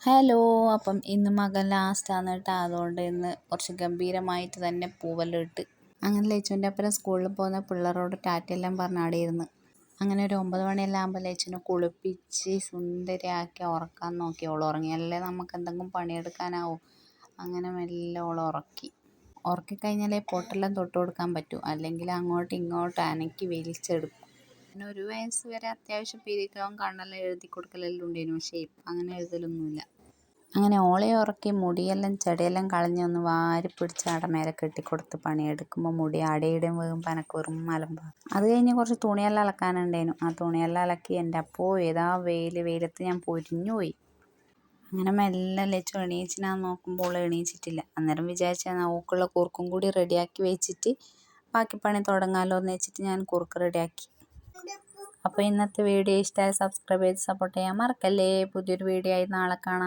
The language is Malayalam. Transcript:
ഹലോ. അപ്പം ഇന്ന് മകൻ ലാസ്റ്റാണ് കേട്ടോ. അതുകൊണ്ട് ഇന്ന് കുറച്ച് ഗംഭീരമായിട്ട് തന്നെ പൂവെല്ലാം ഇട്ട് അങ്ങനെ ലച്ചുവിൻ്റെ അപ്പുറം സ്കൂളിൽ പോകുന്ന പിള്ളേരോട് ടാറ്റയെല്ലാം പറഞ്ഞാടിയിരുന്നു. അങ്ങനെ ഒരു 9 മണിയെല്ലാം ആകുമ്പോൾ ലച്ചുവിനെ കുളിപ്പിച്ച് സുന്ദരിയാക്കി ഉറക്കാൻ നോക്കി. ഓൾ ഉറങ്ങിയല്ലേ നമുക്ക് എന്തെങ്കിലും പണിയെടുക്കാനാവും. അങ്ങനെ മെല്ലെ ഓൾ ഉറക്കിക്കഴിഞ്ഞാലേ പൊട്ടെല്ലാം തൊട്ട് കൊടുക്കാൻ പറ്റൂ, അല്ലെങ്കിൽ അങ്ങോട്ടും ഇങ്ങോട്ടും അനക്കി വലിച്ചെടുക്കും. പിന്നെ 1 വയസ്സ് വരെ അത്യാവശ്യം പിരിക്കവും കണ്ണെല്ലാം എഴുതി കൊടുക്കലെല്ലാം ഉണ്ടായിരുന്നു. പക്ഷേ ഇപ്പം അങ്ങനെ എഴുതലൊന്നുമില്ല. അങ്ങനെ ഓളെ ഉറക്കി മുടിയെല്ലാം ചെടിയെല്ലാം കളഞ്ഞ് ഒന്ന് വാരി പിടിച്ച് അടമേലെ കെട്ടിക്കൊടുത്ത് പണിയെടുക്കുമ്പോൾ മുടി ആടെയിടും വീകുമ്പോൾ എനിക്ക് വെറും അലമ്പ. അത് കഴിഞ്ഞ് കുറച്ച് തുണിയെല്ലാം അലക്കാനുണ്ടായിരുന്നു. ആ തുണിയെല്ലാം അലക്കി എൻ്റെ അപ്പോൾ ഏതാ വെയിലത്ത് ഞാൻ പൊരിഞ്ഞു പോയി. അങ്ങനെ മെല്ലെ ലച്ചു എണീച്ചിനാ നോക്കുമ്പോൾ എണീച്ചിട്ടില്ല. അന്നേരം വിചാരിച്ചാൽ ഓക്കുള്ള കുറുക്കും കൂടി റെഡിയാക്കി വെച്ചിട്ട് ബാക്കി പണി തുടങ്ങാമല്ലോ എന്ന് വെച്ചിട്ട് ഞാൻ കുറുക്ക് റെഡിയാക്കി. അപ്പോൾ ഇന്നത്തെ വീഡിയോ ഇഷ്ടമായി സബ്സ്ക്രൈബ് ചെയ്ത് സപ്പോർട്ട് ചെയ്യാൻ മറക്കല്ലേ. പുതിയൊരു വീഡിയോ ആയി നാളെ കാണാം.